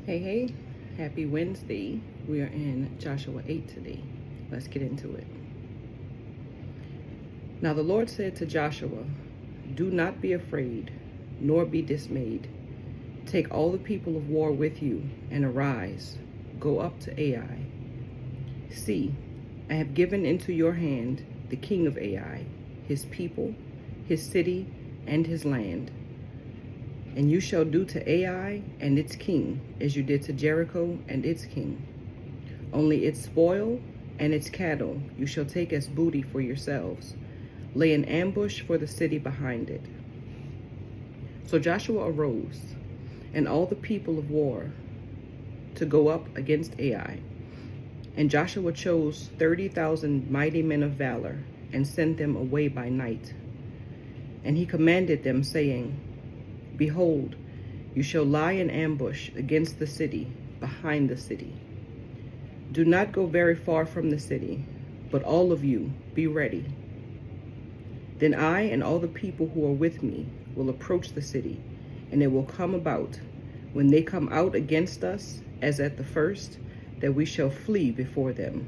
Hey, happy Wednesday. We are in Joshua 8 today. Let's get into it. Now the Lord said to Joshua, "Do not be afraid, nor be dismayed. Take all the people of war with you, and arise, go up to Ai. See, I have given into your hand the king of Ai, his people, his city, and his land. And you shall do to Ai and its king as you did to Jericho and its king. Only its spoil and its cattle you shall take as booty for yourselves. Lay an ambush for the city behind it." So Joshua arose, and all the people of war, to go up against Ai. And Joshua chose 30,000 mighty men of valor, and sent them away by night. And he commanded them, saying, "Behold, you shall lie in ambush against the city, behind the city. Do not go very far from the city, but all of you be ready. Then I and all the people who are with me will approach the city, and it will come about, when they come out against us, as at the first, that we shall flee before them.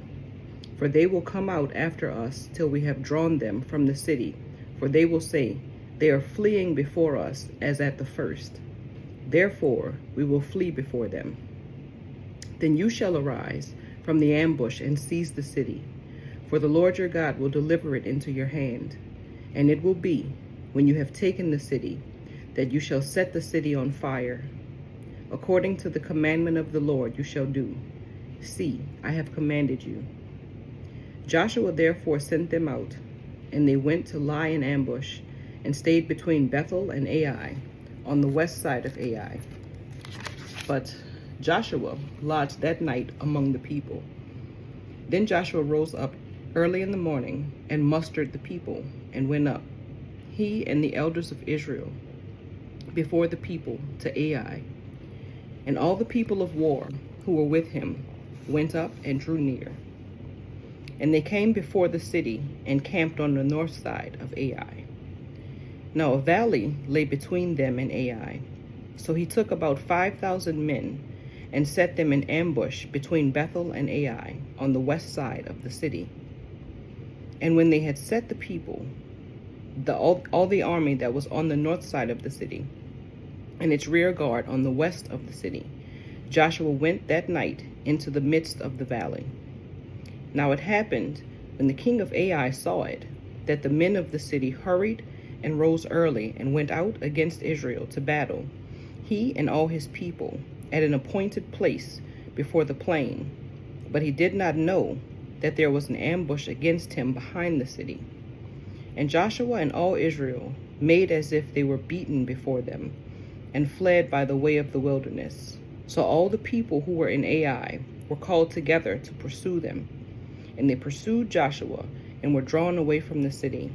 For they will come out after us till we have drawn them from the city, for they will say, 'They are fleeing before us as at the first.' Therefore we will flee before them. Then you shall arise from the ambush and seize the city, for the Lord your God will deliver it into your hand. And it will be, when you have taken the city, that you shall set the city on fire. According to the commandment of the Lord you shall do. See, I have commanded you." Joshua therefore sent them out, and they went to lie in ambush, and stayed between Bethel and Ai, on the west side of Ai. But Joshua lodged that night among the people. Then Joshua rose up early in the morning, and mustered the people, and went up, he and the elders of Israel, before the people to Ai. And all the people of war who were with him went up and drew near. And they came before the city, and camped on the north side of Ai. Now a valley lay between them and Ai. So he took about 5,000 men, and set them in ambush between Bethel and Ai, on the west side of the city. And when they had set the people, all the army that was on the north side of the city, and its rear guard on the west of the city, Joshua went that night into the midst of the valley. Now it happened, when the king of Ai saw it, that the men of the city hurried and rose early, and went out against Israel to battle, he and all his people, at an appointed place before the plain. But he did not know that there was an ambush against him behind the city. And Joshua and all Israel made as if they were beaten before them, and fled by the way of the wilderness. So all the people who were in Ai were called together to pursue them. And they pursued Joshua, and were drawn away from the city.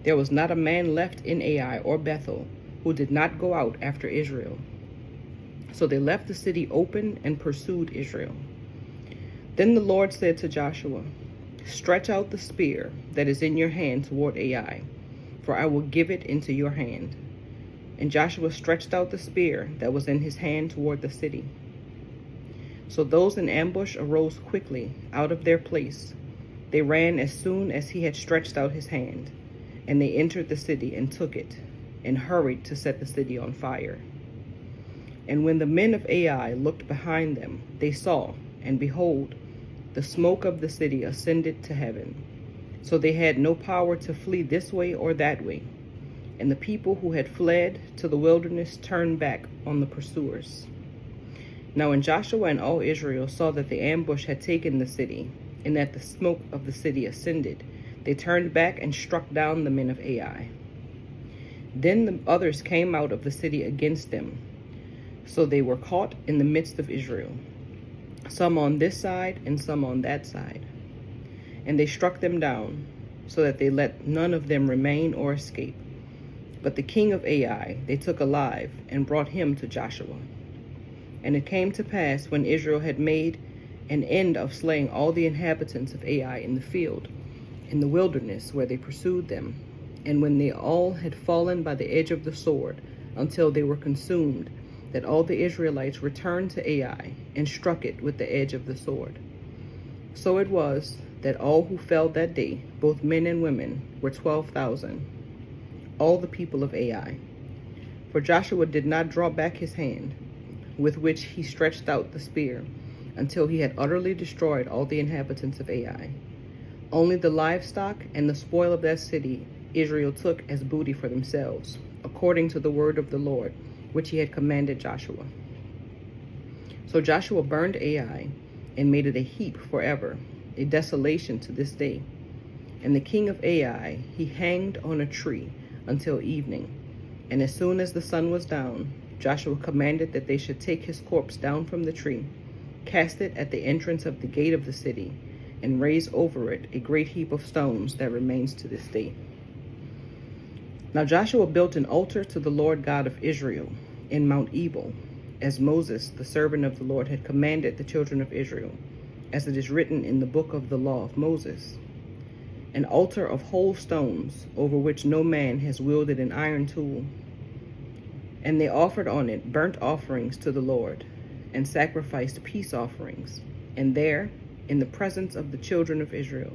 There was not a man left in Ai or Bethel who did not go out after Israel. So they left the city open and pursued Israel. Then the Lord said to Joshua, "Stretch out the spear that is in your hand toward Ai, for I will give it into your hand." And Joshua stretched out the spear that was in his hand toward the city. So those in ambush arose quickly out of their place. They ran as soon as he had stretched out his hand. And they entered the city and took it, and hurried to set the city on fire. And when the men of Ai looked behind them, they saw, and behold, the smoke of the city ascended to heaven. So they had no power to flee this way or that way. And the people who had fled to the wilderness turned back on the pursuers. Now when Joshua and all Israel saw that the ambush had taken the city, and that the smoke of the city ascended, they turned back and struck down the men of Ai. Then the others came out of the city against them. So they were caught in the midst of Israel, some on this side and some on that side. And they struck them down, so that they let none of them remain or escape. But the king of Ai they took alive, and brought him to Joshua. And it came to pass, when Israel had made an end of slaying all the inhabitants of Ai in the field, in the wilderness where they pursued them, and when they all had fallen by the edge of the sword, until they were consumed, that all the Israelites returned to Ai and struck it with the edge of the sword. So it was that all who fell that day, both men and women, were 12,000, all the people of Ai. For Joshua did not draw back his hand, with which he stretched out the spear, until he had utterly destroyed all the inhabitants of Ai. Only the livestock and the spoil of that city Israel took as booty for themselves, according to the word of the Lord, which he had commanded Joshua. So Joshua burned Ai and made it a heap forever, a desolation to this day. And the king of Ai he hanged on a tree until evening. And as soon as the sun was down, Joshua commanded that they should take his corpse down from the tree, cast it at the entrance of the gate of the city, and raise over it a great heap of stones that remains to this day. Now Joshua built an altar to the Lord God of Israel in Mount Ebal, as Moses, the servant of the Lord, had commanded the children of Israel, as it is written in the book of the law of Moses. An altar of whole stones, over which no man has wielded an iron tool. And they offered on it burnt offerings to the Lord, and sacrificed peace offerings. And there, in the presence of the children of Israel,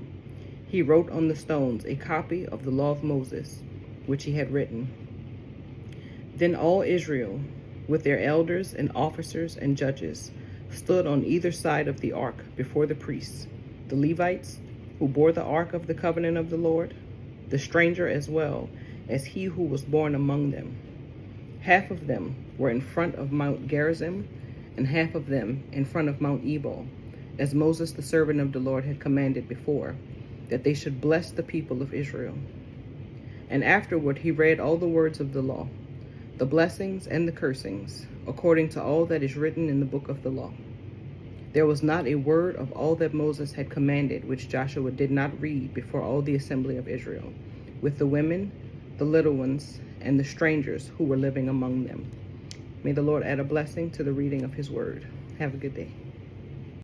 he wrote on the stones a copy of the law of Moses, which he had written. Then all Israel, with their elders and officers and judges, stood on either side of the ark before the priests, the Levites, who bore the ark of the covenant of the Lord, the stranger as well as he who was born among them. Half of them were in front of Mount Gerizim, and half of them in front of Mount Ebal, as Moses the servant of the Lord had commanded before, that they should bless the people of Israel. And afterward he read all the words of the law, the blessings and the cursings, according to all that is written in the book of the law. There was not a word of all that Moses had commanded which Joshua did not read before all the assembly of Israel, with the women, the little ones, and the strangers who were living among them. May the Lord add a blessing to the reading of his word. Have a good day.